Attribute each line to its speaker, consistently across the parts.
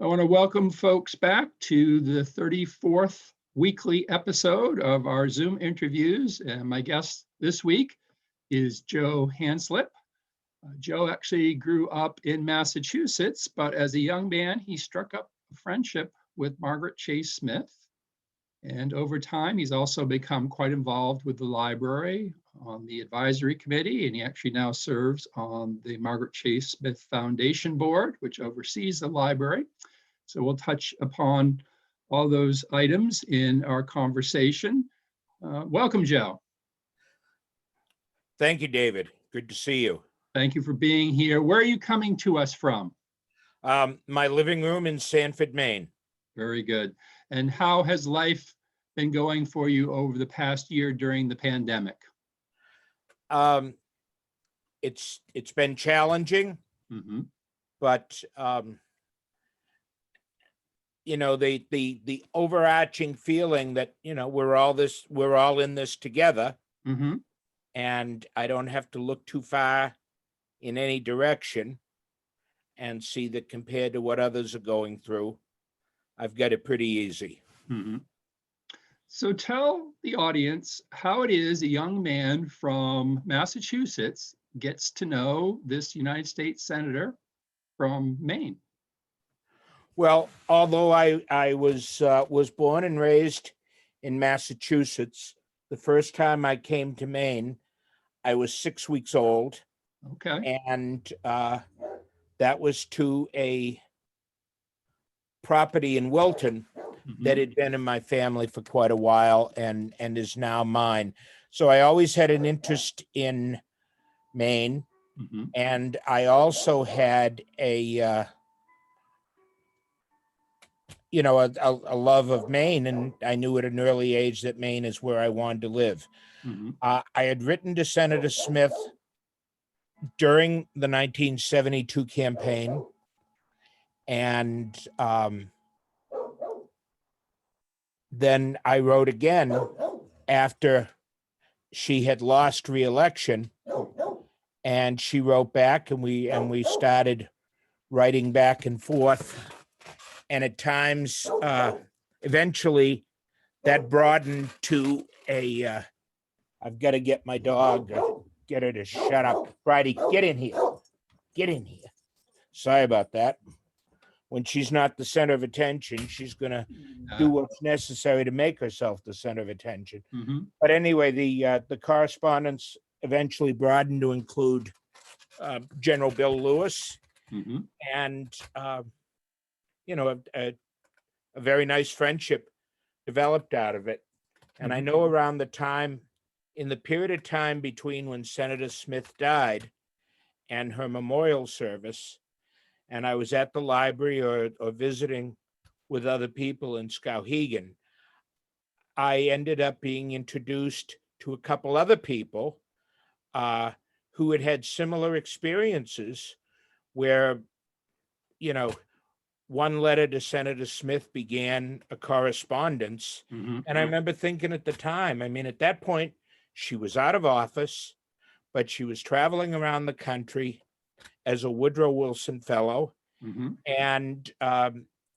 Speaker 1: I want to welcome folks back to the 34th weekly episode of our Zoom interviews. And my guest this week is Joe Hanslip. Joe actually grew up in Massachusetts, but as a young man, he struck up a friendship with Margaret Chase Smith. And over time, he's also become quite involved with the library on the advisory committee, and he actually now serves on the Margaret Chase Smith Foundation Board, which oversees the library. So we'll touch upon all those items in our conversation. Welcome, Joe.
Speaker 2: Thank you, David. Good to see you.
Speaker 1: Thank you for being here. Where are you coming to us from?
Speaker 2: My living room in Sanford, Maine.
Speaker 1: Very good. And how has life been going for you over the past year during the pandemic?
Speaker 2: It's been challenging, but the overarching feeling that we're all in this together, and I don't have to look too far in any direction and see that compared to what others are going through, I've got it pretty easy.
Speaker 1: So tell the audience how it is a young man from Massachusetts gets to know this United States Senator from Maine.
Speaker 2: Well, although I was born and raised in Massachusetts, the first time I came to Maine, I was 6 weeks old.
Speaker 1: Okay.
Speaker 2: And that was to a property in Wilton that had been in my family for quite a while and is now mine. So I always had an interest in Maine, and I also had a love of Maine, and I knew at an early age that Maine is where I wanted to live. I had written to Senator Smith during the 1972 campaign, and then I wrote again after she had lost re-election, and she wrote back, and we started writing back and forth. And at times, eventually, that broadened to a, I've got to get my dog, get her to shut up. Bridie, get in here. Get in here. Sorry about that. When she's not the center of attention, she's going to do what's necessary to make herself the center of attention. But anyway, the correspondence eventually broadened to include General Bill Lewis, and a very nice friendship developed out of it. And I know around the time, in the period of time between when Senator Smith died and her memorial service, and I was at the library or visiting with other people in Skowhegan, I ended up being introduced to a couple other people who had had similar experiences where, one letter to Senator Smith began a correspondence. And I remember thinking at the time, at that point, she was out of office, but she was traveling around the country as a Woodrow Wilson Fellow. And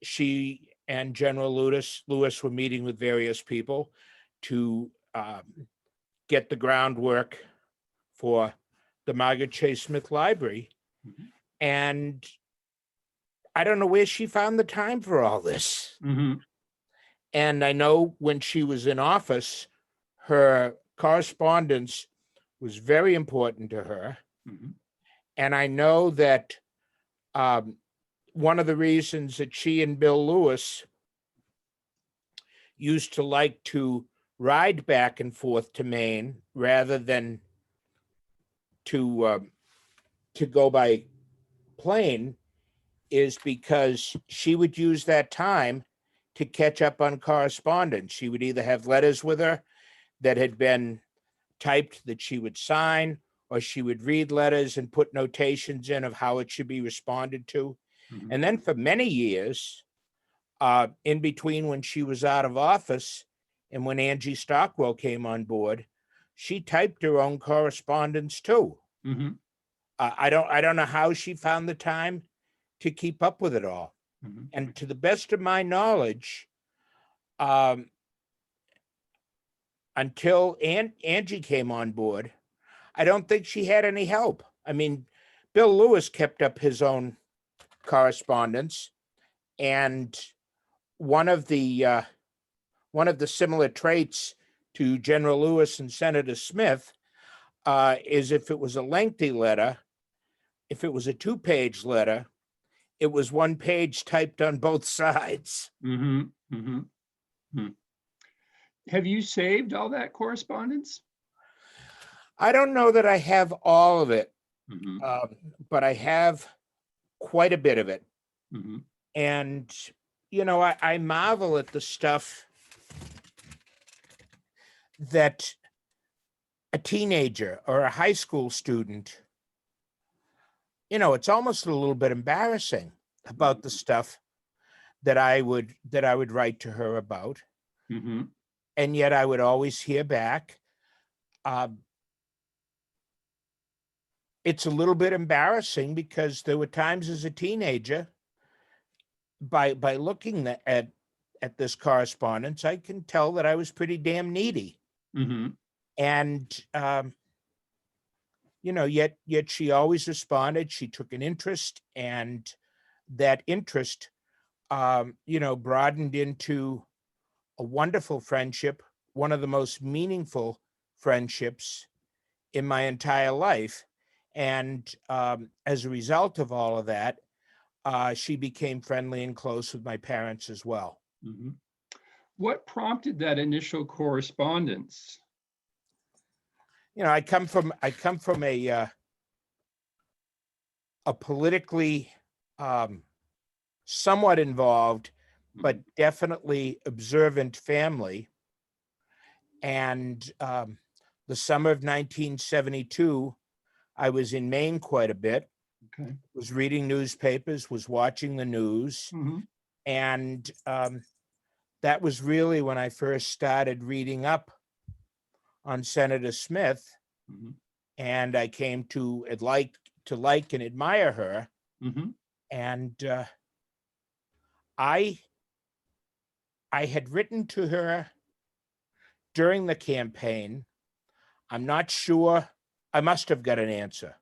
Speaker 2: she and General Lewis were meeting with various people to get the groundwork for the Margaret Chase Smith Library. And I don't know where she found the time for all this. And I know when she was in office, her correspondence was very important to her. And I know that one of the reasons that she and Bill Lewis used to like to ride back and forth to Maine rather than to go by plane is because she would use that time to catch up on correspondence. She would either have letters with her that had been typed that she would sign, or she would read letters and put notations in of how it should be responded to. And then for many years, in between when she was out of office and when Angie Stockwell came on board, she typed her own correspondence too. I don't know how she found the time to keep up with it all.
Speaker 1: Mhm.
Speaker 2: And to the best of my knowledge, um, until Angie came on board, I don't think she had any help. I mean, Bill Lewis kept up his own correspondence, and one of the similar traits to General Lewis and Senator Smith is if it was a lengthy letter, if it was a 2-page letter, it was 1 page typed on both sides.
Speaker 1: Mhm. Mhm. Mhm. Have you saved all that correspondence?
Speaker 2: I don't know that I have all of it,
Speaker 1: Mhm.
Speaker 2: but I have quite a bit of it.
Speaker 1: Mhm.
Speaker 2: And, you know, I marvel at the stuff that a teenager or a high school student, you know, it's almost a little bit embarrassing about the stuff that I would write to her about.
Speaker 1: Mhm.
Speaker 2: And yet I would always hear back. It's a little bit embarrassing because there were times as a teenager, by looking at this correspondence, I can tell that I was pretty damn needy.
Speaker 1: Mhm.
Speaker 2: And you know, yet she always responded. She took an interest, and that interest, you know, broadened into a wonderful friendship, one of the most meaningful friendships in my entire life. And as a result of all of that, she became friendly and close with my parents as well.
Speaker 1: Mhm. What prompted that initial correspondence?
Speaker 2: You know, I come from a politically somewhat involved, but
Speaker 1: Mhm.
Speaker 2: definitely observant family. And the summer of 1972, I was in Maine quite a bit,
Speaker 1: Okay.
Speaker 2: was reading newspapers, was watching the news.
Speaker 1: Mhm.
Speaker 2: And that was really when I first started reading up on Senator Smith.
Speaker 1: Mhm.
Speaker 2: And I came to like and admire her.
Speaker 1: Mhm.
Speaker 2: And I had written to her during the campaign. I'm not sure. I must have got an answer,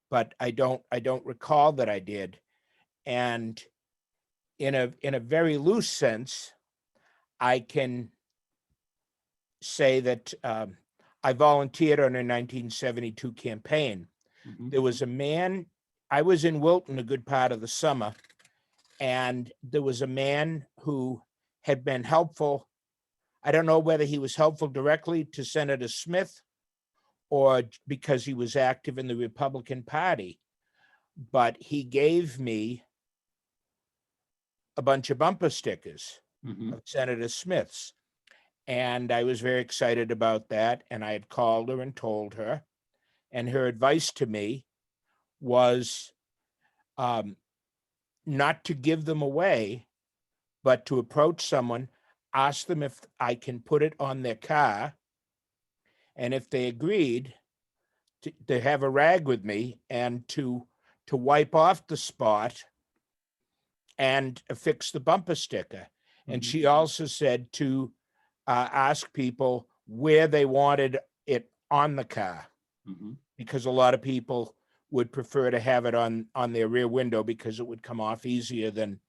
Speaker 2: but I don't recall that I did. And in a very loose sense, I can say that I volunteered on a 1972 campaign.
Speaker 1: Mhm.
Speaker 2: There was a man. I was in Wilton a good part of the summer, and there was a man who had been helpful. I don't know whether he was helpful directly to Senator Smith or because he was active in the Republican Party, but he gave me a bunch of bumper stickers
Speaker 1: Mhm.
Speaker 2: of Senator Smith's. And I was very excited about that. And I had called her and told her. And her advice to me was um, not to give them away, but to approach someone, ask them if I can put it on their car. And if they agreed, to have a rag with me and to wipe off the spot and affix the bumper sticker. And
Speaker 1: Mhm.
Speaker 2: she also said to ask people where they wanted it on the car,
Speaker 1: Mhm.
Speaker 2: because a lot of people would prefer to have it on their rear window because it would come off easier than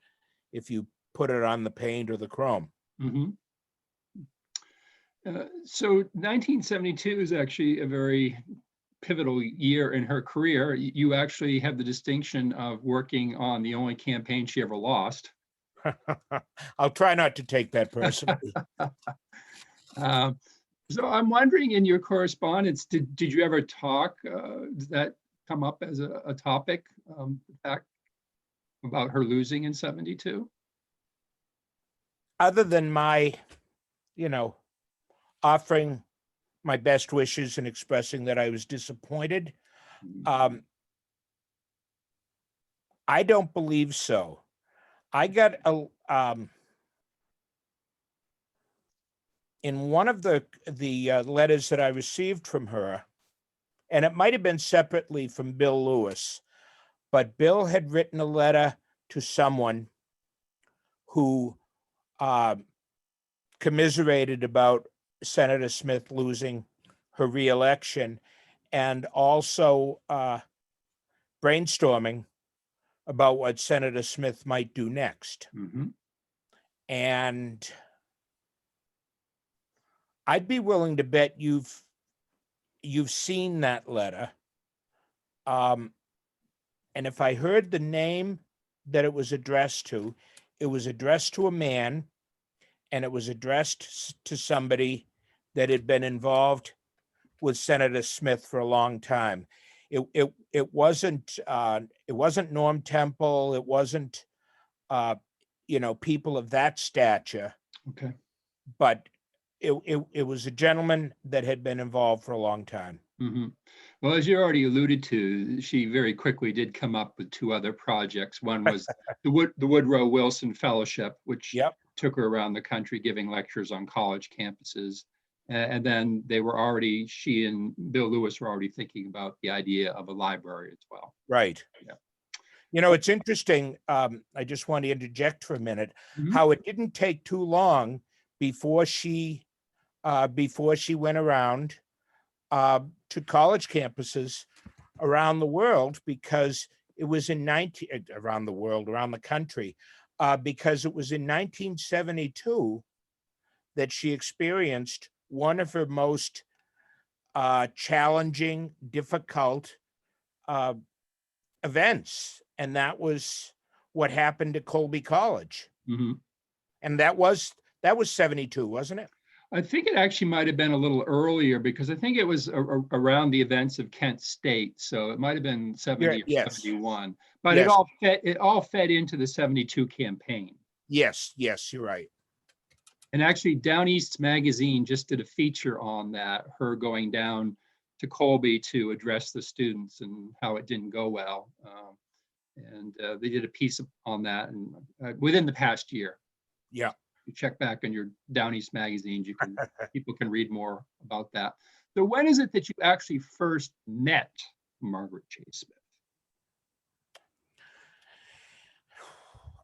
Speaker 2: if you put it on the paint or the chrome.
Speaker 1: Mhm. So 1972 is actually a very pivotal year in her career. You actually have the distinction of working on the only campaign she ever lost.
Speaker 2: I'll try not to take that personally.
Speaker 1: Uh, so I'm wondering, in your correspondence, did you ever talk? Does that come up as a topic? The fact about her losing in 72?
Speaker 2: Other than my, you know, offering my best wishes and expressing that I was disappointed,
Speaker 1: Mhm.
Speaker 2: um, I don't believe so. I got a in one of the letters that I received from her, and it might have been separately from Bill Lewis, but Bill had written a letter to someone who commiserated about Senator Smith losing her reelection, and also brainstorming about what Senator Smith might do next. And I'd be willing to bet you've seen that letter. And if I heard the name that it was addressed to, it was addressed to a man, and it was addressed to somebody that had been involved with Senator Smith for a long time. It wasn't Norm Temple. It wasn't people of that stature.
Speaker 1: Okay.
Speaker 2: But it was a gentleman that had been involved for a long time.
Speaker 1: Well, as you already alluded to, she very quickly did come up with two other projects. One was the Woodrow Wilson Fellowship, which took her around the country giving lectures on college campuses. And then she and Bill Lewis were already thinking about the idea of a library as well.
Speaker 2: Right.
Speaker 1: Yeah.
Speaker 2: It's interesting. I just want to interject for a minute, how it didn't take too long before she went around to college campuses around the world, because it was around the country, because it was in 1972 that she experienced one of her most challenging, difficult events, and that was what happened at Colby College. And that was 72, wasn't it?
Speaker 1: I think it actually might have been a little earlier, because I think it was around the events of Kent State, so it might have been 70 or 71. But it all fed into the 72 campaign.
Speaker 2: Yes, you're right.
Speaker 1: And actually, Down East magazine just did a feature on that, her going down to Colby to address the students and how it didn't go well. And they did a piece on that, and within the past year.
Speaker 2: Yeah.
Speaker 1: You check back on your Down East magazines, people can read more about that. So when is it that you actually first met Margaret Chase Smith?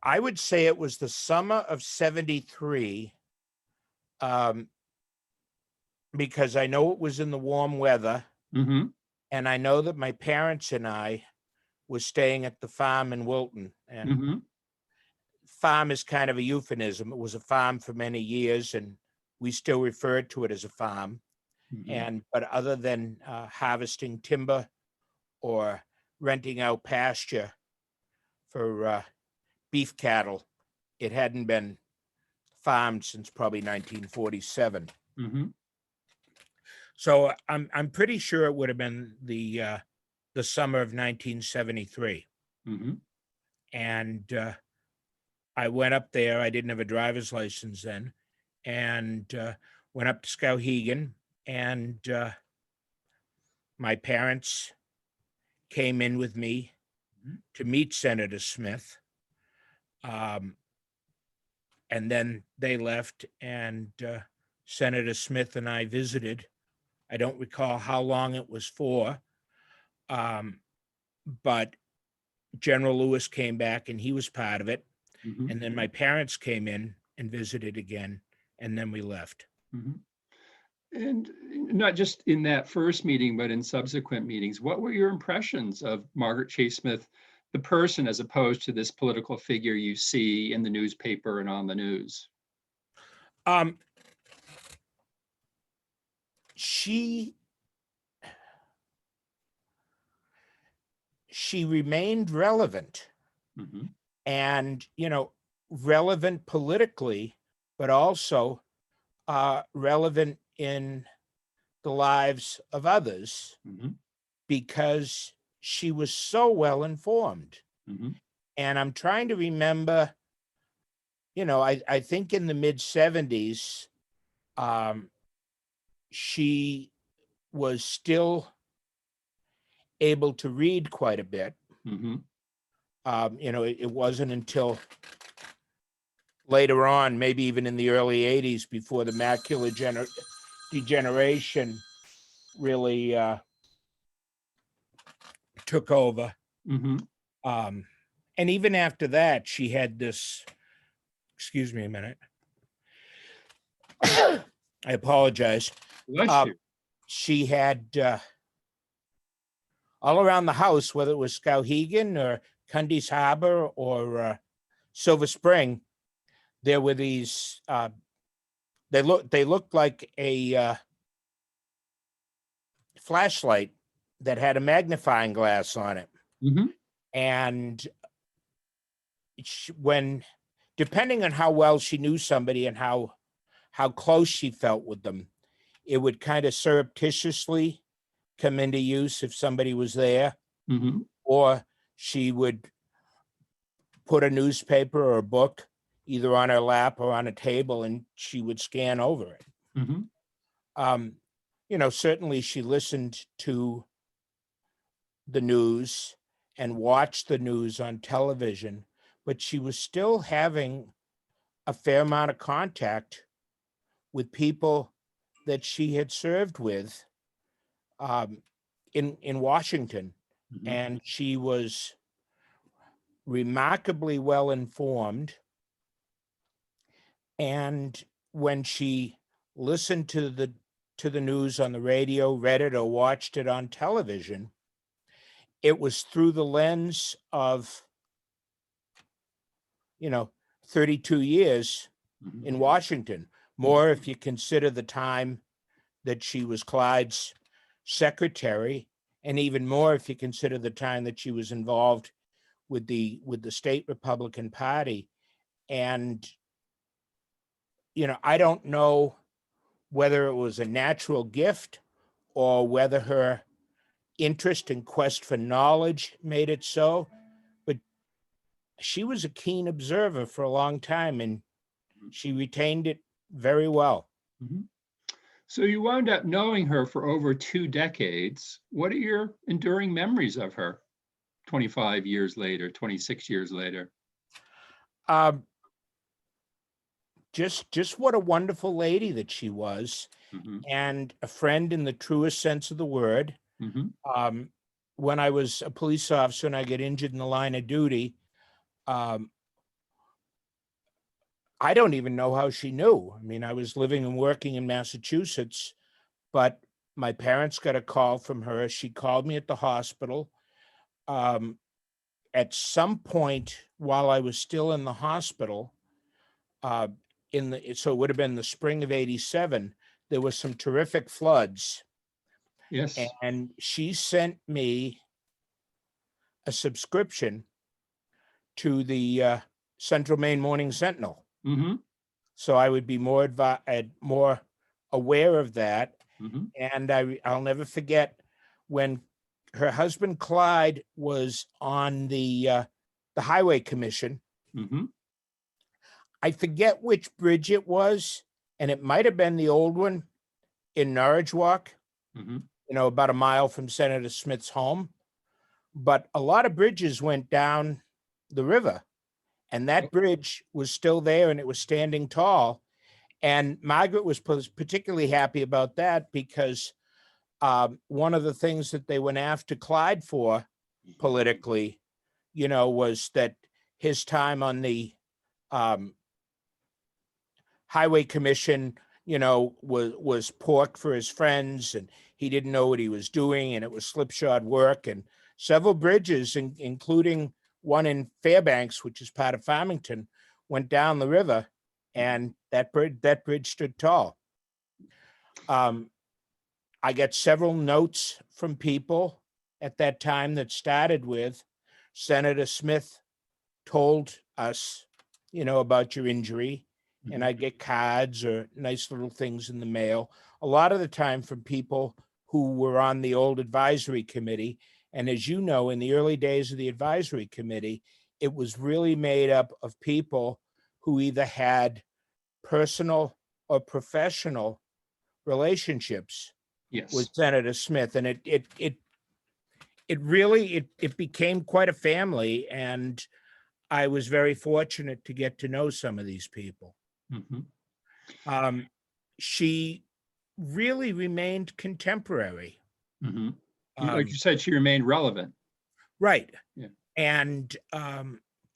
Speaker 2: I would say it was the summer of 73, because I know it was in the warm weather, and I know that my parents and I were staying at the farm in Wilton, and farm is kind of a euphemism. It was a farm for many years, and we still refer to it as a farm. But other than harvesting timber or renting out pasture for beef cattle, it hadn't been farmed since probably 1947. So I'm pretty sure it would have been the summer of 1973. And I went up there. I didn't have a driver's license then, and went up to Skowhegan, and my parents came in with me to meet Senator Smith. And then they left, and Senator Smith and I visited. I don't recall how long it was for, but General Lewis came back and he was part of it. And then my parents came in and visited again, and then we left.
Speaker 1: And not just in that first meeting, but in subsequent meetings, what were your impressions of Margaret Chase Smith, the person, as opposed to this political figure you see in the newspaper and on the news?
Speaker 2: She remained relevant, and relevant politically, but also relevant in the lives of others, because she was so well informed. And I'm trying to remember, I think in the mid-70s, she was still able to read quite a bit. It wasn't until later on, maybe even in the early 80s, before the macular degeneration really took over. and even after that, she had this, excuse me a minute. I apologize.
Speaker 1: Bless you.
Speaker 2: She had all around the house, whether it was Skowhegan or Cundy's Harbor or Silver Spring, there were these, they looked like a flashlight that had a magnifying glass on it.
Speaker 1: Mm-hmm.
Speaker 2: And when, depending on how well she knew somebody and how close she felt with them, it would kind of surreptitiously come into use if somebody was there.
Speaker 1: Mm-hmm.
Speaker 2: Or she would put a newspaper or a book either on her lap or on a table, and she would scan over it.
Speaker 1: Mm-hmm.
Speaker 2: Certainly she listened to the news and watched the news on television, but she was still having a fair amount of contact with people that she had served with in Washington.
Speaker 1: Mm-hmm.
Speaker 2: And she was remarkably well informed. And when she listened to the news on the radio, read it or watched it on television, it was through the lens of 32 years
Speaker 1: Mm-hmm.
Speaker 2: in Washington. More if you consider the time that she was Clyde's secretary, and even more if you consider the time that she was involved with the state Republican Party. And I don't know whether it was a natural gift or whether her interest and quest for knowledge made it so, but she was a keen observer for a long time, and she retained it very well.
Speaker 1: Mm-hmm. So you wound up knowing her for over 2 decades. What are your enduring memories of her 25 years later, 26 years later?
Speaker 2: Just what a wonderful lady that she was,
Speaker 1: Mm-hmm.
Speaker 2: and a friend in the truest sense of the word.
Speaker 1: Mm-hmm.
Speaker 2: When I was a police officer and I got injured in the line of duty, I don't even know how she knew. I mean, I was living and working in Massachusetts, but my parents got a call from her. She called me at the hospital. At some point while I was still in the hospital, so it would have been the spring of '87, there was some terrific floods.
Speaker 1: Yes.
Speaker 2: And she sent me a subscription to the Central Maine Morning Sentinel.
Speaker 1: Mm-hmm.
Speaker 2: So I would be more aware of that.
Speaker 1: Mm-hmm.
Speaker 2: And I'll never forget when her husband Clyde was on the Highway Commission.
Speaker 1: Mm-hmm.
Speaker 2: I forget which bridge it was, and it might have been the old one in Norridgewock,
Speaker 1: Mm-hmm.
Speaker 2: About a mile from Senator Smith's home. But a lot of bridges went down the river, and that bridge was still there, and it was standing tall. And Margaret was particularly happy about that because one of the things that they went after Clyde for politically, was that his time on the Highway Commission, was pork for his friends, and he didn't know what he was doing, and it was slipshod work. And several bridges, including one in Fairbanks, which is part of Farmington, went down the river, and that bridge stood tall. I got several notes from people at that time that started with, Senator Smith told us, about your injury.
Speaker 1: Mm-hmm.
Speaker 2: And I get cards or nice little things in the mail, a lot of the time from people who were on the old advisory committee. And as you know, in the early days of the advisory committee, it was really made up of people who either had personal or professional relationships with Senator Smith. And it really became quite a family. And I was very fortunate to get to know some of these people.
Speaker 1: Mm-hmm.
Speaker 2: She really remained contemporary.
Speaker 1: Mm-hmm. Like you said, she remained relevant.
Speaker 2: Right.
Speaker 1: Yeah.
Speaker 2: And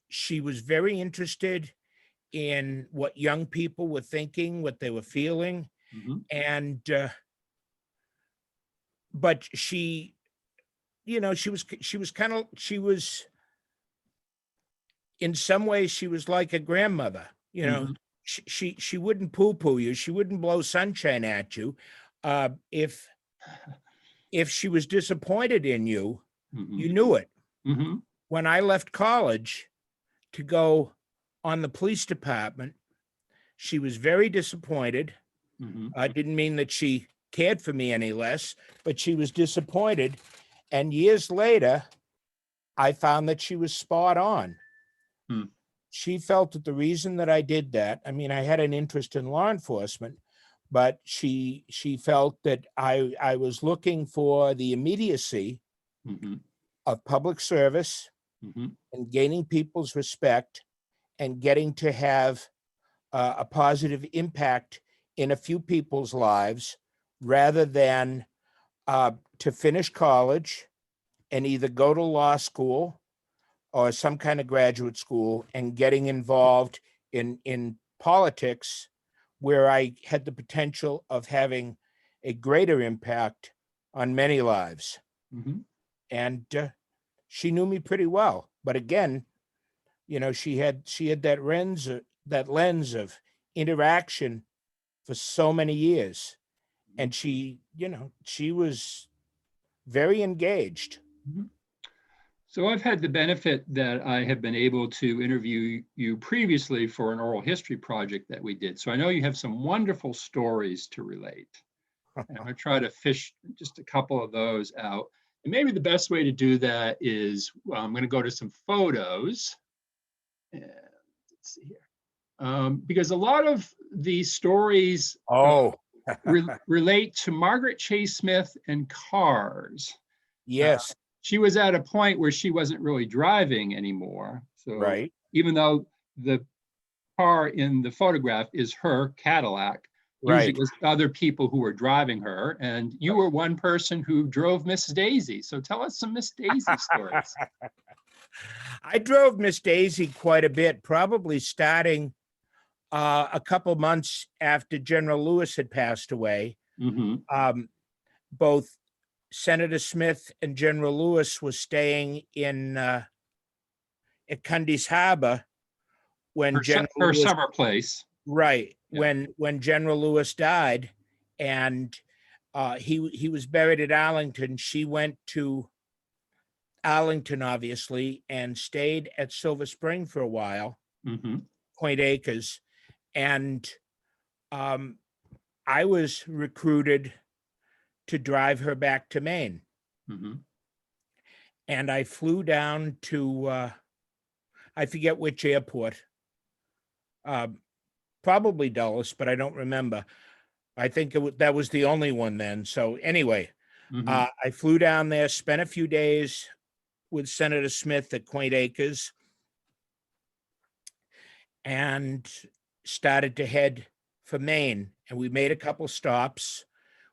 Speaker 2: she was very interested in what young people were thinking, what they were feeling. And, but she, she was, in some ways, she was like a grandmother, she wouldn't poo-poo you. She wouldn't blow sunshine at you. If she was disappointed in you, you knew it. When I left college to go on the police department, she was very disappointed. I didn't mean that she cared for me any less, but she was disappointed. And years later, I found that she was spot on. She felt that the reason that I did that, I mean, I had an interest in law enforcement, but she felt that I was looking for the immediacy of public service and gaining people's respect and getting to have a positive impact in a few people's lives, rather than to finish college and either go to law school or some kind of graduate school and getting involved in politics, where I had the potential of having a greater impact on many lives. And she knew me pretty well. But again, she had that lens of interaction for so many years. And she was very engaged.
Speaker 1: So I've had the benefit that I have been able to interview you previously for an oral history project that we did. So I know you have some wonderful stories to relate. And I'm going to try to fish just a couple of those out. And maybe the best way to do that is, well, I'm going to go to some photos. And let's see here. Because a lot of these stories relate to Margaret Chase Smith and cars.
Speaker 2: Yes.
Speaker 1: She was at a point where she wasn't really driving anymore. So even though the car in the photograph is her Cadillac, usually it was other people who were driving her. And you were one person who drove Miss Daisy. So tell us some Miss Daisy stories.
Speaker 2: I drove Miss Daisy quite a bit, probably starting a couple months after General Lewis had passed away. Both Senator Smith and General Lewis was staying in at Cundy's Harbor when
Speaker 1: her summer place.
Speaker 2: Right. Yeah. When General Lewis died, and he was buried at Arlington. She went to Arlington, obviously, and stayed at Silver Spring for a while, Point Acres. And I was recruited to drive her back to Maine. And I flew down to, I forget which airport, probably Dulles, but I don't remember. I think that was the only one then. So anyway, I flew down there, spent a few days with Senator Smith at Point Acres, and started to head for Maine. And we made a couple stops.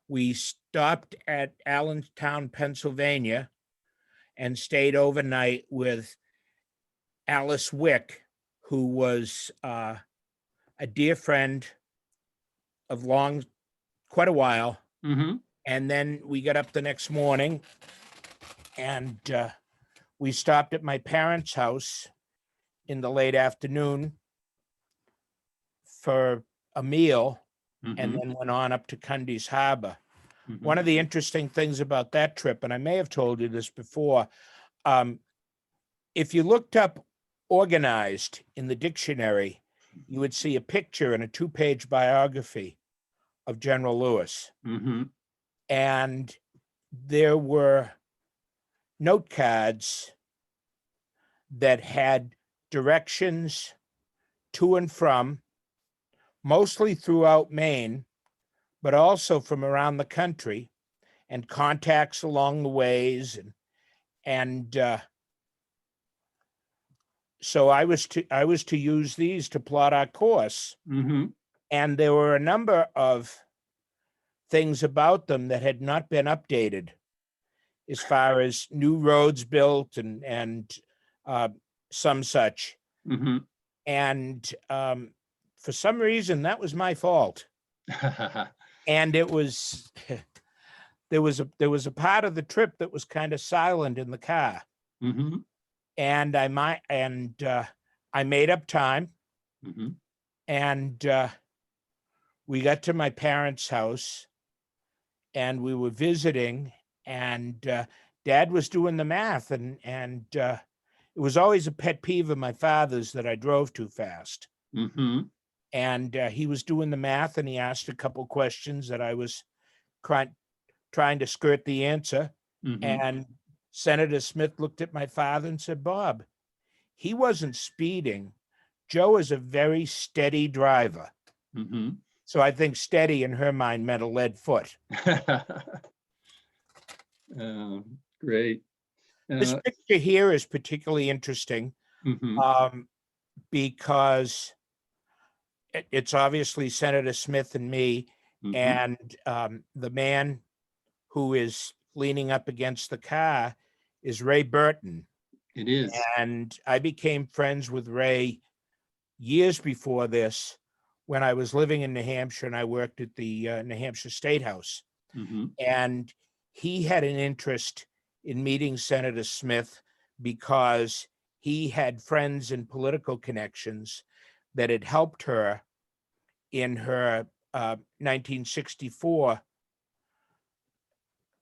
Speaker 2: We stopped at Allentown, Pennsylvania, and stayed overnight with Alice Wick, who was a dear friend of quite a while. And then we got up the next morning, and we stopped at my parents' house in the late afternoon for a meal, and then went on up to Cundy's Harbor. One of the interesting things about that trip, and I may have told you this before, if you looked up organized in the dictionary, you would see a picture and a 2-page biography of General Lewis. And there were note cards that had directions to and from, mostly throughout Maine, but also from around the country, and contacts along the ways. And so I was to use these to plot our course. And there were a number of things about them that had not been updated, as far as new roads built and some such.
Speaker 1: Mm-hmm.
Speaker 2: And for some reason, that was my fault. And it was there was a part of the trip that was kind of silent in the car.
Speaker 1: Mm-hmm.
Speaker 2: And I made up time,
Speaker 1: Mm-hmm.
Speaker 2: and we got to my parents' house, and we were visiting, and Dad was doing the math, and it was always a pet peeve of my father's that I drove too fast.
Speaker 1: Mm-hmm.
Speaker 2: And he was doing the math, and he asked a couple questions that I was trying to skirt the answer.
Speaker 1: Mm-hmm.
Speaker 2: And Senator Smith looked at my father and said, "Bob, he wasn't speeding. Joe is a very steady driver."
Speaker 1: Mm-hmm.
Speaker 2: So I think steady in her mind meant a lead foot.
Speaker 1: Great.
Speaker 2: This picture here is particularly interesting
Speaker 1: Mm-hmm.
Speaker 2: because it's obviously Senator Smith and me,
Speaker 1: Mm-hmm.
Speaker 2: and the man who is leaning up against the car is Ray Burton.
Speaker 1: It is.
Speaker 2: And I became friends with Ray years before this, when I was living in New Hampshire and I worked at the New Hampshire State House.
Speaker 1: Mm-hmm.
Speaker 2: And he had an interest in meeting Senator Smith because he had friends and political connections that had helped her in her 1964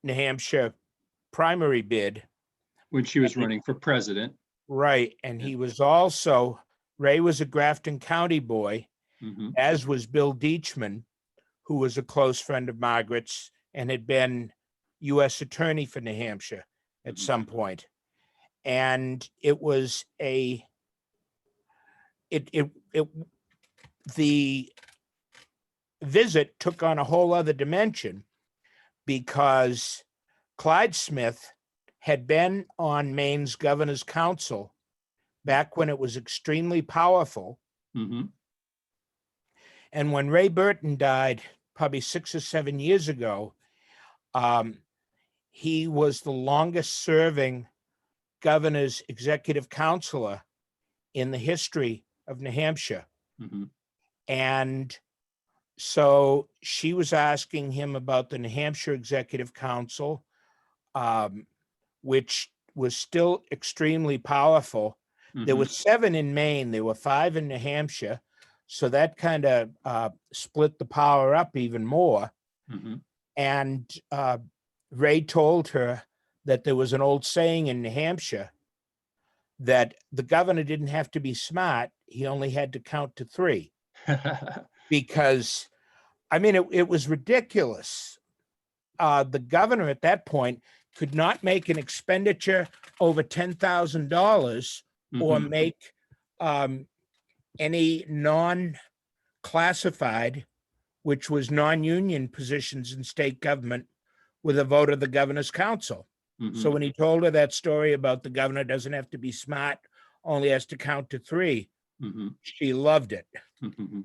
Speaker 2: New Hampshire primary bid.
Speaker 1: When she was running for president.
Speaker 2: Right. And he was also, Ray was a Grafton County boy,
Speaker 1: Mm-hmm.
Speaker 2: as was Bill Deachman, who was a close friend of Margaret's and had been U.S. Attorney for New Hampshire at some point. And it was the visit took on a whole other dimension because Clyde Smith had been on Maine's governor's council back when it was extremely powerful.
Speaker 1: Mm-hmm.
Speaker 2: And when Ray Burton died, probably 6 or 7 years ago, he was the longest serving governor's executive counselor in the history of New Hampshire.
Speaker 1: Mm-hmm.
Speaker 2: And so she was asking him about the New Hampshire Executive Council, which was still extremely powerful.
Speaker 1: Mm-hmm.
Speaker 2: There were 7 in Maine, there were 5 in New Hampshire. So that kind of split the power up even more.
Speaker 1: Mm-hmm.
Speaker 2: And Ray told her that there was an old saying in New Hampshire that the governor didn't have to be smart. He only had to count to 3. Because, I mean, it was ridiculous. The governor at that point could not make an expenditure over $10,000
Speaker 1: Mm-hmm.
Speaker 2: or make any non-classified, which was non-union positions in state government, with a vote of the governor's council.
Speaker 1: Mm-hmm.
Speaker 2: So when he told her that story about the governor doesn't have to be smart, only has to count to 3,
Speaker 1: mm-hmm.
Speaker 2: she loved it.
Speaker 1: Mm-hmm.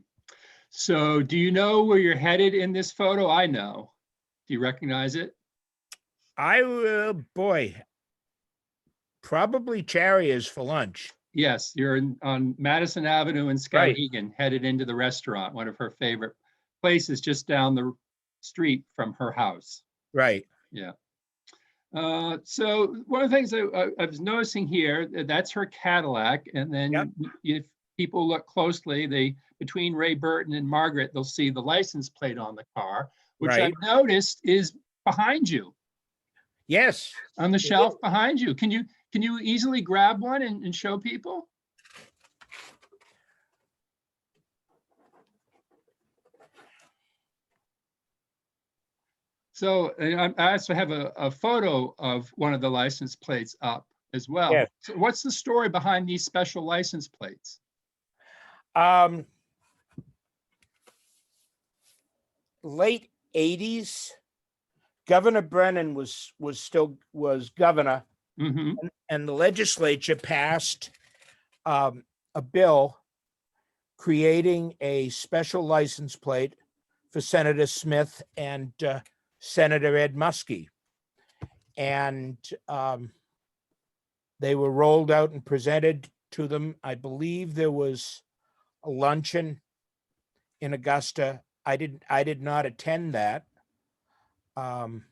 Speaker 1: So do you know where you're headed in this photo? I know. Do you recognize it?
Speaker 2: Probably Charrier's for lunch.
Speaker 1: Yes, you're on Madison Avenue in Skowhegan,
Speaker 2: Right.
Speaker 1: headed into the restaurant, one of her favorite places just down the street from her house.
Speaker 2: Right.
Speaker 1: Yeah. So one of the things I was noticing here, that's her Cadillac. And then
Speaker 2: Yep.
Speaker 1: if people look closely, between Ray Burton and Margaret, they'll see the license plate on the car, which
Speaker 2: Right.
Speaker 1: I've noticed is behind you.
Speaker 2: Yes.
Speaker 1: On the shelf behind you. Can you easily grab one and show people? So I also have a photo of one of the license plates up as well.
Speaker 2: Yes.
Speaker 1: So what's the story behind these special license plates?
Speaker 2: Late 80s, Governor Brennan was governor,
Speaker 1: Mm-hmm.
Speaker 2: and the legislature passed a bill creating a special license plate for Senator Smith and Senator Ed Muskie. And they were rolled out and presented to them. I believe there was a luncheon in Augusta. I did not attend that. And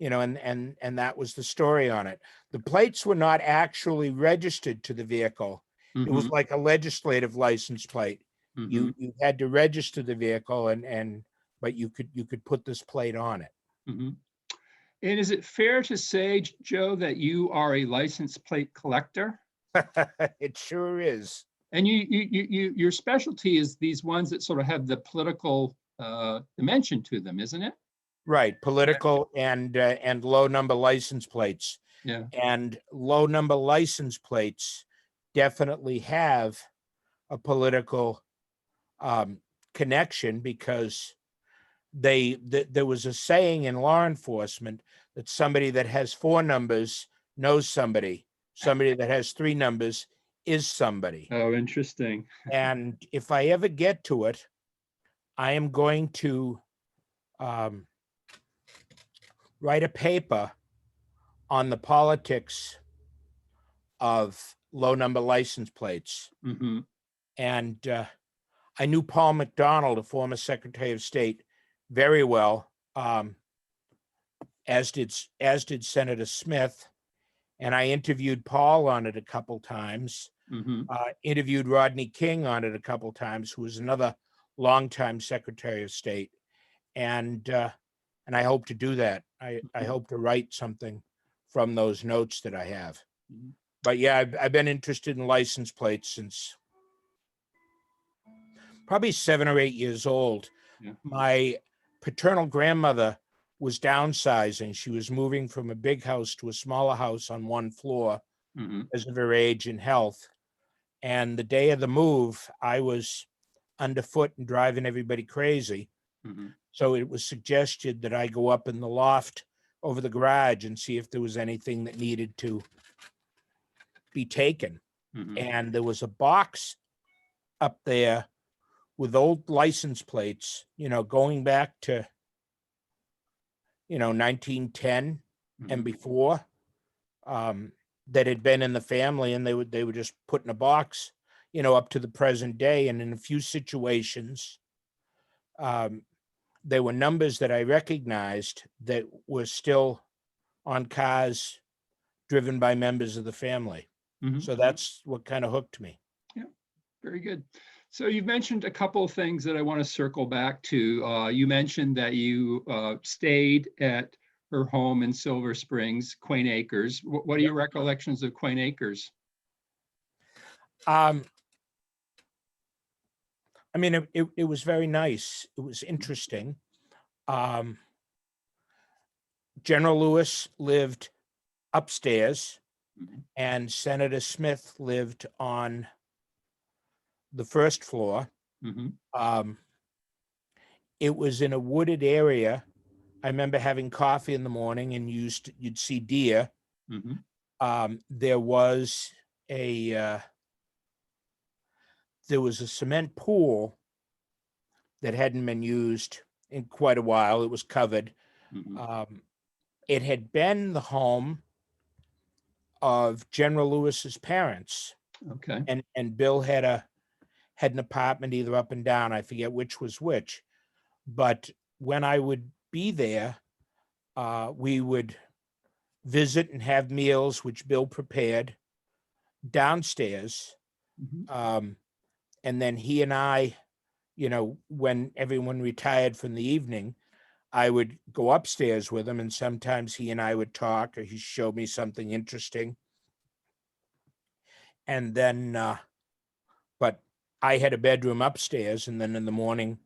Speaker 2: that was the story on it. The plates were not actually registered to the vehicle. It was like a legislative license plate. You had to register the vehicle, but you could put this plate on it.
Speaker 1: And is it fair to say, Joe, that you are a license plate collector?
Speaker 2: It sure is.
Speaker 1: And your specialty is these ones that sort of have the political dimension to them, isn't it?
Speaker 2: Right, political and low number license plates.
Speaker 1: Yeah.
Speaker 2: And low number license plates definitely have a political connection, because there was a saying in law enforcement that somebody that has 4 numbers knows somebody. Somebody that has 3 numbers is somebody.
Speaker 1: Oh, interesting.
Speaker 2: And if I ever get to it, I am going to write a paper on the politics of low number license plates. And I knew Paul McDonald, a former Secretary of State, very well, as did Senator Smith. And I interviewed Paul on it a couple times. Interviewed Rodney King on it a couple times, who was another longtime Secretary of State. And I hope to do that. I hope to write something from those notes that I have. But yeah, I've been interested in license plates since probably 7 or 8 years old.
Speaker 1: Yeah.
Speaker 2: My paternal grandmother was downsizing. She was moving from a big house to a smaller house on 1 floor because of her age and health. And the day of the move, I was underfoot and driving everybody crazy. So it was suggested that I go up in the loft over the garage and see if there was anything that needed to be taken. And there was a box up there with old license plates, going back to, 1910 and before, that had been in the family, and they were just put in a box, up to the present day. And in a few situations, there were numbers that I recognized that were still on cars driven by members of the family. So that's what kind of hooked me.
Speaker 1: Yeah, very good. So you've mentioned a couple of things that I want to circle back to. You mentioned that you stayed at her home in Silver Springs, Quain Acres. What are your recollections of Quain Acres?
Speaker 2: I mean, it was very nice. It was interesting. General Lewis lived upstairs, and Senator Smith lived on the first floor. It was in a wooded area. I remember having coffee in the morning, and you'd see deer. There was a cement pool that hadn't been used in quite a while. It was covered. It had been the home of General Lewis's parents.
Speaker 1: Okay.
Speaker 2: And Bill had an apartment either up and down. I forget which was which. But when I would be there, we would visit and have meals, which Bill prepared downstairs. And then he and I, when everyone retired from the evening, I would go upstairs with him, and sometimes he and I would talk, or he showed me something interesting. And then, but I had a bedroom upstairs, and then in the morning,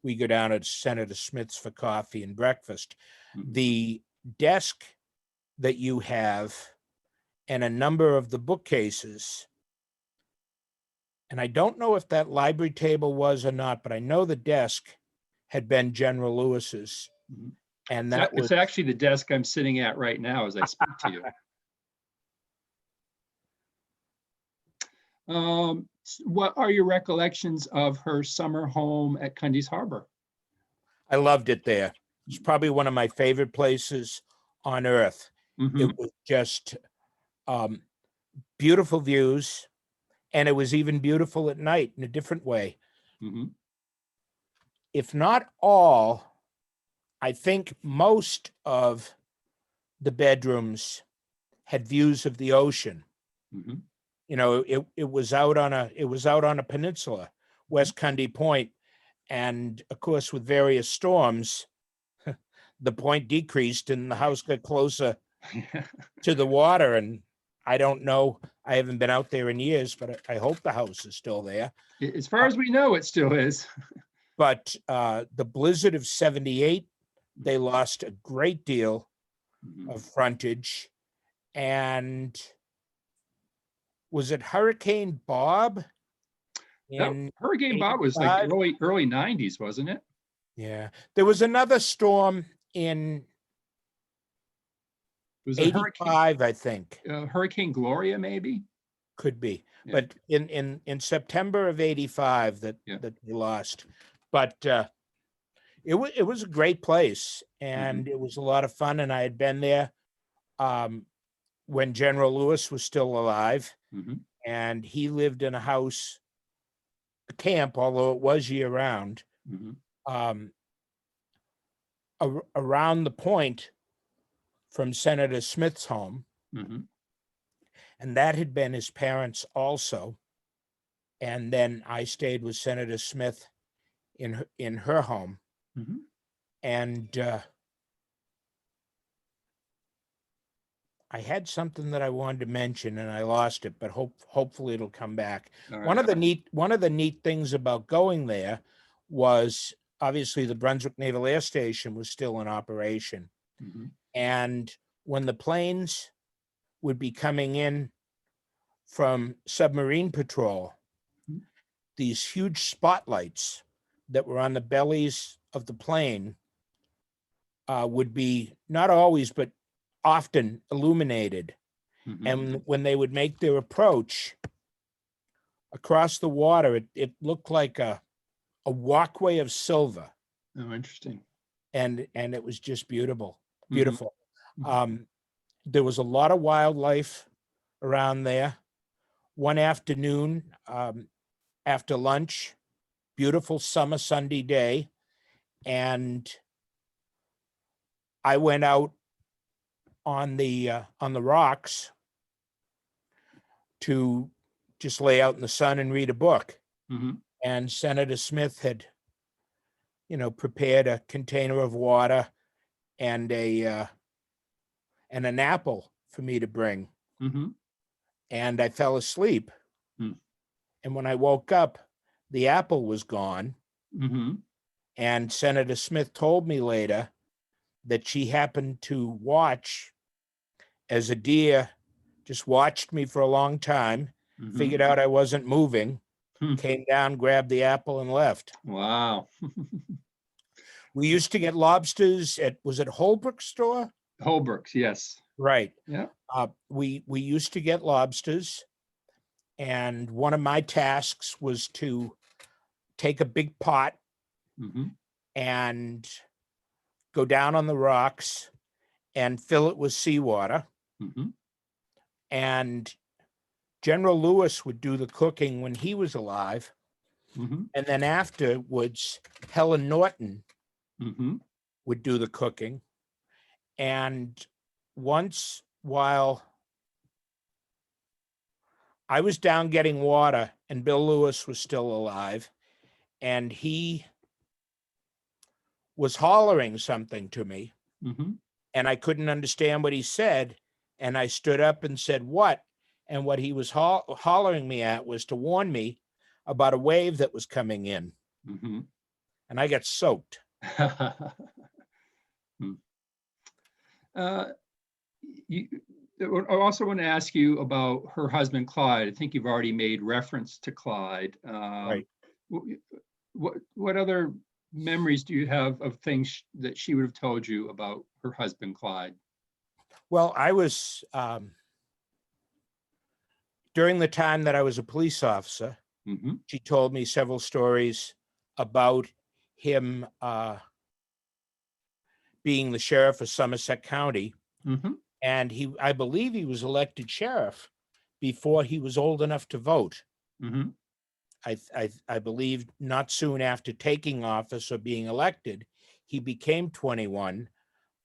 Speaker 2: we go down to Senator Smith's for coffee and breakfast. The desk that you have and a number of the bookcases, and I don't know if that library table was or not, but I know the desk had been General Lewis's. And that was...
Speaker 1: It's actually the desk I'm sitting at right now as I speak to you. What are your recollections of her summer home at Cundy's Harbor?
Speaker 2: I loved it there. It's probably one of my favorite places on earth. It was just beautiful views, and it was even beautiful at night in a different way.
Speaker 1: Mm-hmm.
Speaker 2: If not all, I think most of the bedrooms had views of the ocean.
Speaker 1: Mm-hmm.
Speaker 2: You know, it was out on a peninsula, West Cundy Point, and of course with various storms, the point decreased and the house got closer to the water. And I don't know, I haven't been out there in years, but I hope the house is still there.
Speaker 1: As far as we know, it still is.
Speaker 2: But the blizzard of 78, they lost a great deal of frontage. And was it Hurricane Bob?
Speaker 1: Hurricane Bob was like early 90s, wasn't it?
Speaker 2: Yeah. There was another storm in
Speaker 1: Was
Speaker 2: 85, I think.
Speaker 1: Hurricane Gloria, maybe?
Speaker 2: Could be.
Speaker 1: Yeah.
Speaker 2: But in September of 85 that we lost. But it was a great place, and it was a lot of fun. And I had been there when General Lewis was still alive, and he lived in a house, a camp, although it was year round, around the point from Senator Smith's home. And that had been his parents also. And then I stayed with Senator Smith in her home. And I had something that I wanted to mention and I lost it, but hopefully it'll come back. Right. One of the neat things about going there was obviously the Brunswick Naval Air Station was still in operation. And when the planes would be coming in from submarine patrol, these huge spotlights that were on the bellies of the plane would be not always, but often illuminated. And when they would make their approach across the water, it looked like a walkway of silver.
Speaker 1: Oh, interesting.
Speaker 2: And it was just beautiful. There was a lot of wildlife around there. One afternoon, after lunch, beautiful summer Sunday day, and I went out on the rocks to just lay out in the sun and read a book. And Senator Smith had, prepared a container of water and an apple for me to bring. And I fell asleep. And when I woke up, the apple was gone. And Senator Smith told me later that she happened to watch as a deer just watched me for a long time, figured out I wasn't moving, came down, grabbed the apple, and left.
Speaker 1: Wow.
Speaker 2: We used to get lobsters was it Holbrook's store?
Speaker 1: Holbrook's, yes.
Speaker 2: Right.
Speaker 1: Yeah.
Speaker 2: We used to get lobsters, and one of my tasks was to take a big pot and go down on the rocks and fill it with seawater. And General Lewis would do the cooking when he was alive. And then afterwards, Helen Norton would do the cooking. And once while I was down getting water and Bill Lewis was still alive, and he was hollering something to me, and I couldn't understand what he said. And I stood up and said, "What?" And what he was hollering me at was to warn me about a wave that was coming in. And I got soaked.
Speaker 1: I also want to ask you about her husband, Clyde. I think you've already made reference to Clyde.
Speaker 2: Right.
Speaker 1: What other memories do you have of things that she would have told you about her husband, Clyde?
Speaker 2: Well, I was, during the time that I was a police officer, she told me several stories about him being the sheriff of Somerset County. And I believe he was elected sheriff before he was old enough to vote.
Speaker 1: Mm-hmm.
Speaker 2: I believe not soon after taking office or being elected, he became 21.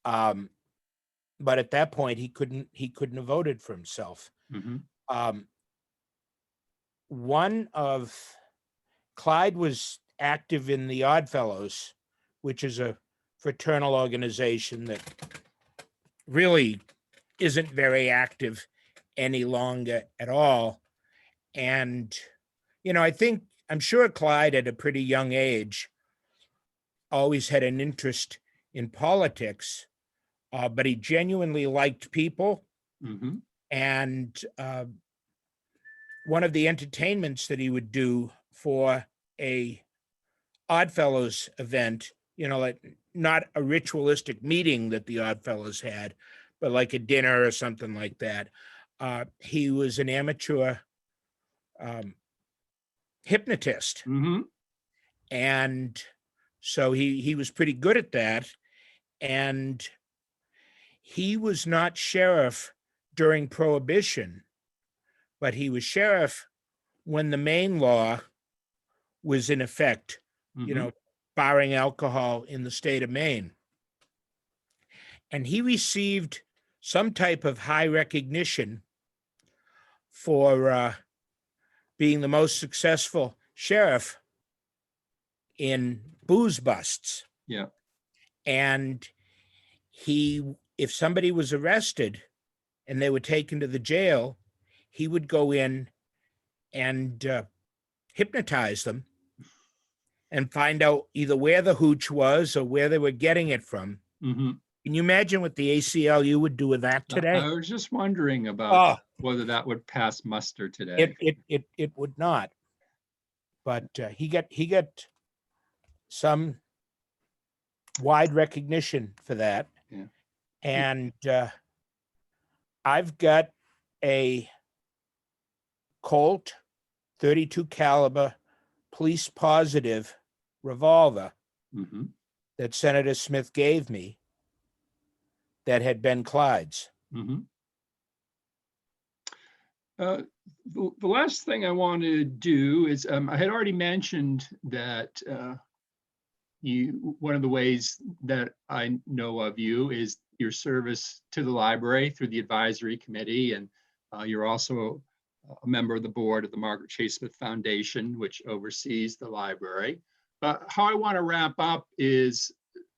Speaker 2: But at that point, he couldn't have voted for himself.
Speaker 1: Mm-hmm.
Speaker 2: One of Clyde was active in the Oddfellows, which is a fraternal organization that really isn't very active any longer at all. And, I'm sure Clyde at a pretty young age always had an interest in politics, but he genuinely liked people.
Speaker 1: Mm-hmm.
Speaker 2: And one of the entertainments that he would do for a Oddfellows event, like not a ritualistic meeting that the Oddfellows had, but like a dinner or something like that. He was an amateur hypnotist.
Speaker 1: Mm-hmm.
Speaker 2: And so he was pretty good at that. And he was not sheriff during Prohibition, but he was sheriff when the Maine law was in effect,
Speaker 1: Mm-hmm.
Speaker 2: barring alcohol in the state of Maine. And he received some type of high recognition for being the most successful sheriff in booze busts.
Speaker 1: Yeah.
Speaker 2: And if somebody was arrested and they were taken to the jail, he would go in and hypnotize them and find out either where the hooch was or where they were getting it from.
Speaker 1: Mm-hmm.
Speaker 2: Can you imagine what the ACLU would do with that today?
Speaker 1: I was just wondering about whether that would pass muster today.
Speaker 2: It would not. But he got some wide recognition for that.
Speaker 1: Yeah.
Speaker 2: And I've got a Colt 32 caliber police positive revolver
Speaker 1: Mm-hmm.
Speaker 2: that Senator Smith gave me that had been Clyde's.
Speaker 1: Mm-hmm. The last thing I want to do is I had already mentioned that one of the ways that I know of you is your service to the library through the advisory committee, and you're also a member of the board of the Margaret Chase Smith Foundation, which oversees the library. But how I want to wrap up is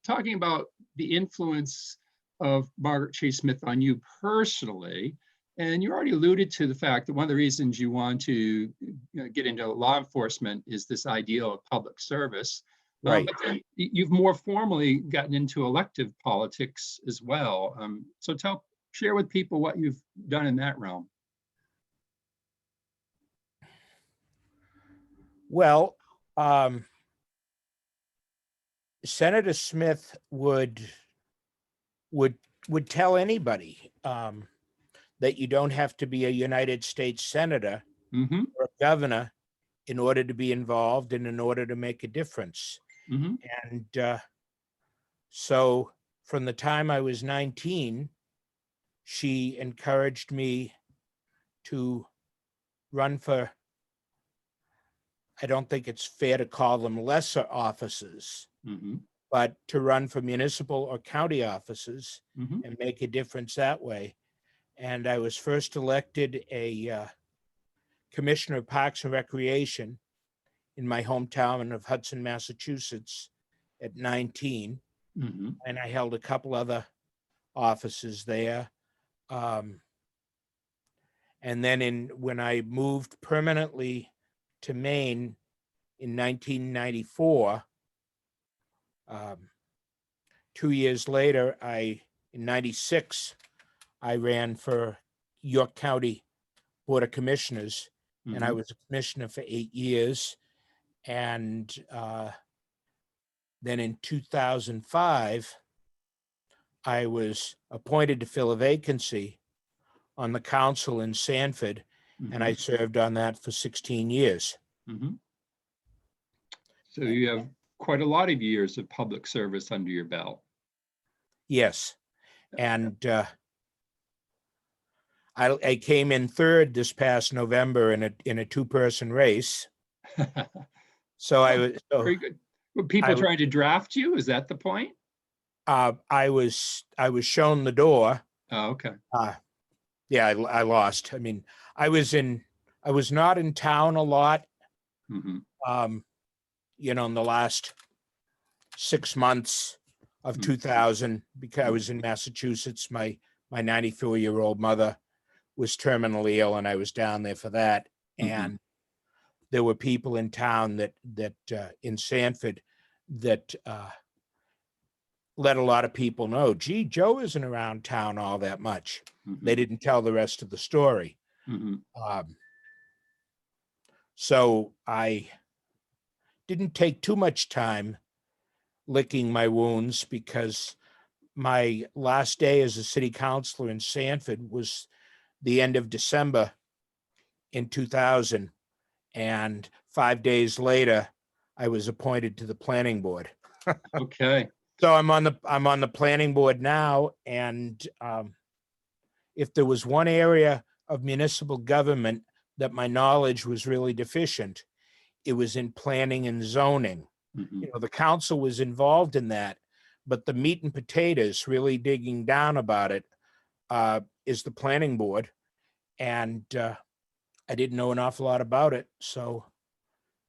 Speaker 1: talking about the influence of Margaret Chase Smith on you personally. And you already alluded to the fact that one of the reasons you want to get into law enforcement is this ideal of public service.
Speaker 2: Right.
Speaker 1: But then you've more formally gotten into elective politics as well. So share with people what you've done in that realm.
Speaker 2: Well, Senator Smith would tell anybody that you don't have to be a United States senator
Speaker 1: Mm-hmm.
Speaker 2: or a governor in order to be involved and in order to make a difference.
Speaker 1: Mm-hmm.
Speaker 2: And so from the time I was 19, she encouraged me to run for, I don't think it's fair to call them lesser offices,
Speaker 1: Mm-hmm.
Speaker 2: but to run for municipal or county offices
Speaker 1: Mm-hmm.
Speaker 2: and make a difference that way. And I was first elected a commissioner of Parks and Recreation in my hometown of Hudson, Massachusetts at 19.
Speaker 1: Mm-hmm.
Speaker 2: And I held a couple other offices there. And then when I moved permanently to Maine in 1994, 2 years later, in 96, I ran for York County Board of Commissioners,
Speaker 1: Mm-hmm.
Speaker 2: and I was a commissioner for 8 years. And then in 2005, I was appointed to fill a vacancy on the council in Sanford,
Speaker 1: Mm-hmm.
Speaker 2: and I served on that for 16 years.
Speaker 1: Mm-hmm. So you have quite a lot of years of public service under your belt.
Speaker 2: Yes. And I came in third this past November in a two-person race. So I was
Speaker 1: Very good. Were people trying to draft you? Is that the point?
Speaker 2: I was shown the door.
Speaker 1: Oh, okay.
Speaker 2: Yeah, I lost. I mean, I was not in town a lot.
Speaker 1: Mm-hmm.
Speaker 2: In the last 6 months of
Speaker 1: Mhm.
Speaker 2: 2000, because I was in Massachusetts. My 94-year-old mother was terminally ill, and I was down there for that. And there were people in town that in Sanford that let a lot of people know, gee, Joe isn't around town all that much. They didn't tell the rest of the story. So I didn't take too much time licking my wounds, because my last day as a city councilor in Sanford was the end of December in 2000. And 5 days later, I was appointed to the planning board.
Speaker 1: Okay.
Speaker 2: So I'm on the planning board now. And if there was one area of municipal government that my knowledge was really deficient, it was in planning and zoning. The council was involved in that, but the meat and potatoes, really digging down about it, is the planning board. And I didn't know an awful lot about it. So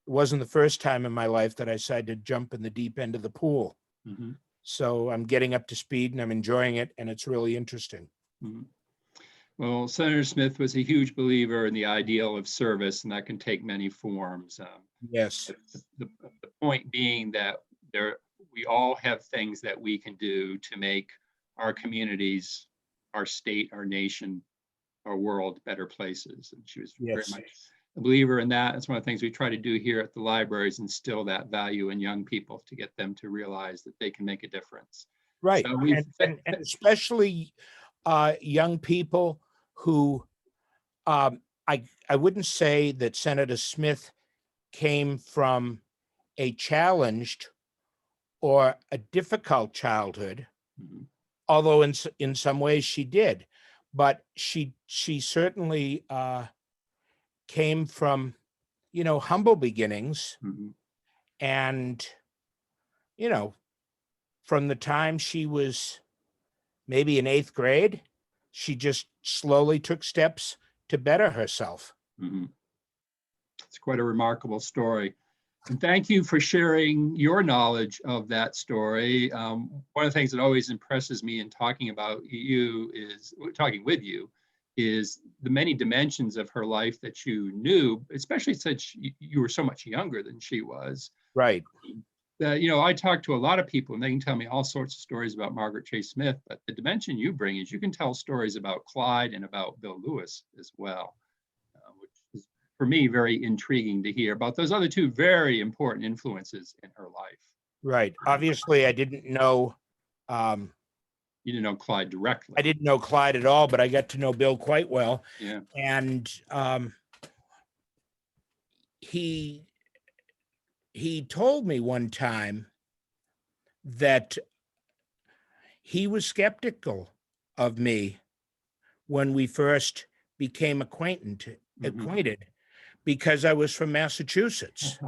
Speaker 2: it wasn't the first time in my life that I decided to jump in the deep end of the pool. So I'm getting up to speed, and I'm enjoying it, and it's really interesting.
Speaker 1: Well, Senator Smith was a huge believer in the ideal of service, and that can take many forms.
Speaker 2: Yes.
Speaker 1: The point being that we all have things that we can do to make our communities, our state, our nation, our world better places. And she was very much a believer in that. That's one of the things we try to do here at the libraries, instill that value in young people to get them to realize that they can make a difference.
Speaker 2: Right.
Speaker 1: So
Speaker 2: and especially young people who, I wouldn't say that Senator Smith came from a challenged or a difficult childhood, although in some ways she did, but she certainly came from, humble beginnings. And, from the time she was maybe in 8th grade, she just slowly took steps to better herself.
Speaker 1: It's quite a remarkable story. And thank you for sharing your knowledge of that story. One of the things that always impresses me in talking with you is the many dimensions of her life that you knew, especially since you were so much younger than she was.
Speaker 2: Right.
Speaker 1: I talk to a lot of people, and they can tell me all sorts of stories about Margaret Chase Smith, but the dimension you bring is you can tell stories about Clyde and about Bill Lewis as well, which is, for me, very intriguing to hear about those other two very important influences in her life.
Speaker 2: Right. Obviously, I didn't know.
Speaker 1: You didn't know Clyde directly.
Speaker 2: I didn't know Clyde at all, but I got to know Bill quite well.
Speaker 1: Yeah.
Speaker 2: And he told me one time that he was skeptical of me when we first became acquainted, because I was from Massachusetts.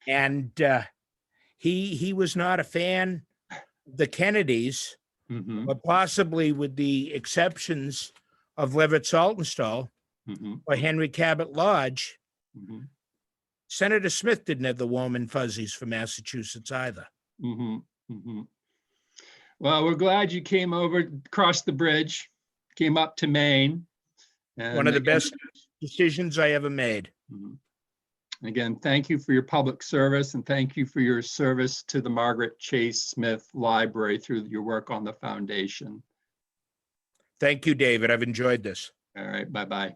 Speaker 2: And he was not a fan of the Kennedys, but possibly with the exceptions of Leverett Saltonstall or Henry Cabot Lodge, Senator Smith didn't have the warm and fuzzies for Massachusetts either.
Speaker 1: Well, we're glad you came over, crossed the bridge, came up to Maine. And
Speaker 2: one of the best decisions I ever made.
Speaker 1: Again, thank you for your public service, and thank you for your service to the Margaret Chase Smith Library through your work on the foundation.
Speaker 2: Thank you, David. I've enjoyed this.
Speaker 1: All right, bye-bye.